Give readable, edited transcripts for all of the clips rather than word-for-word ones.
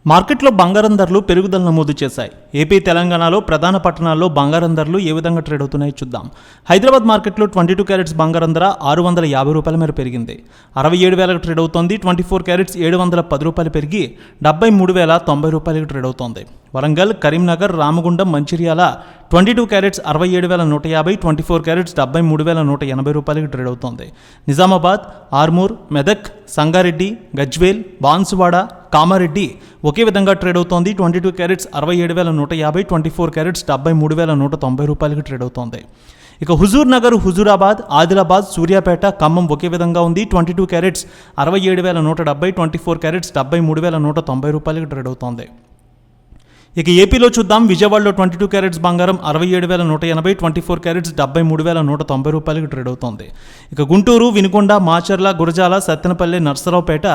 మార్కెట్లో బంగారం ధరలు పెరుగుదల నమోదు చేశాయి. ఏపీ, తెలంగాణలో ప్రధాన పట్టణాల్లో బంగారం ధరలు ఏ విధంగా ట్రేడ్ అవుతున్నాయో చూద్దాం. హైదరాబాద్ మార్కెట్లో 22 క్యారెట్స్ బంగారం ధర 650 రూపాయల మేర పెరిగింది. 67,000కు ట్రేడ్ అవుతోంది. 24 క్యారెట్స్ 710 రూపాయలు పెరిగి 73,090 రూపాయలకు ట్రేడ్ అవుతోంది. వరంగల్, కరీంనగర్, రామగుండం, మంచిర్యాల 22 క్యారెట్స్ 67,150, 24 క్యారెట్స్ 73,180 రూపాయలకు ట్రేడ్ అవుతోంది. నిజామాబాద్, ఆర్మూర్, మెదక్, సంగారెడ్డి, గజ్వేల్, బాన్సువాడ, కామారెడ్డి ఒకే విధంగా ట్రేడ్ అవుతోంది. 22 క్యారెట్స్ 67,150, 24 క్యారెట్స్ 73,190 రూపాయలకు ట్రేడ్ అవుతోంది. ఇక హుజూర్ నగర్, హుజూరాబాద్, ఆదిలాబాద్, సూర్యాపేట, ఖమ్మం ఒకే విధంగా ఉంది. 22 క్యారెట్స్ 67,170, 24 క్యారెట్స్ 73,190 రూపాయలకు ట్రేడ్ అవుతోంది. ఇక ఏపీలో చూద్దాం. విజయవాడలో 22 క్యారెట్స్ బంగారం 67,180, 24 క్యారెట్స్ 73,190 రూపాయలకు ట్రేడ్ అవుతోంది. ఇక గుంటూరు, వినుకొండ, మాచర్ల, గురజాల, సత్తెనపల్లి, నర్సరావుపేట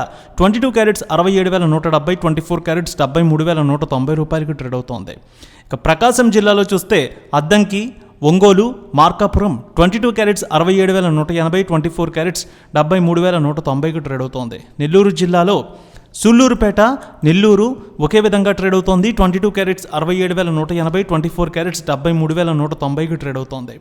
22 క్యారెట్స్ 67,170, 24 క్యారెట్స్ 73,190 రూపాయలకు ట్రేడ్ అవుతోంది. ఇక ప్రకాశం జిల్లాలో చూస్తే అద్దంకి, ఒంగోలు, మార్కాపురం 22 క్యారెట్స్ 67,180, 24 క్యారెట్స్ 73,190కు ట్రేడ్ అవుతోంది. నెల్లూరు జిల్లాలో సూళ్లూరుపేట, నెల్లూరు ఒకే విధంగా ట్రేడ్ అవుతోంది. 22 క్యారెట్స్ 67,180, 24 క్యారెట్స్ 73,190కి ట్రేడ్ అవుతోంది.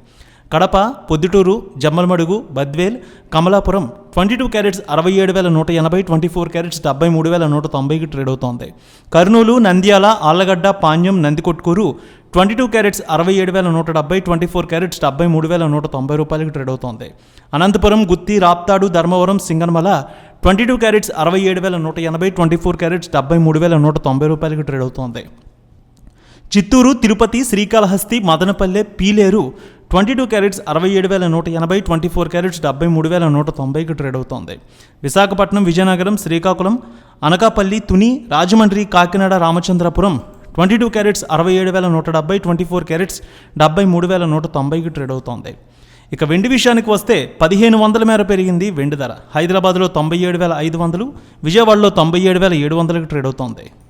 కడప, పొద్దుటూరు, జమ్మలమడుగు, బద్వేల్, కమలాపురం 22 క్యారెట్స్ 67,180, 24 క్యారెట్స్ 73,190కి ట్రేడ్ అవుతోంది. కర్నూలు, నంద్యాల, ఆళ్లగడ్డ, పాణ్యం, నందికొట్కూరు 22 క్యారెట్స్ 67,170, 24 క్యారెట్స్ 73,190 రూపాయలకు ట్రేడ్ అవుతోంది. అనంతపురం, గుత్తి, రాప్తాడు, ధర్మవరం, సింగనమల 22 క్యారెట్స్ 67,180, 24 క్యారెట్స్ 73,190 రూపాయలకు ట్రేడ్ అవుతోంది. చిత్తూరు, తిరుపతి, శ్రీకాళహస్తి, మదనపల్లె, పీలేరు 22 క్యారెట్స్ 67,180, 24 క్యారెట్స్ 73,190కి ట్రేడ్ అవుతోంది. విశాఖపట్నం, విజయనగరం, శ్రీకాకుళం, అనకాపల్లి, తుని, రాజమండ్రి, కాకినాడ, రామచంద్రపురం 22 క్యారెట్స్ 67,170, 24 క్యారెట్స్ 73,190కి ట్రేడ్ అవుతోంది. ఇక వెండి విషయానికి వస్తే 1,500 మేర పెరిగింది వెండి ధర. హైదరాబాద్లో 97,500, విజయవాడలో 97,700కి ట్రేడ్ అవుతోంది.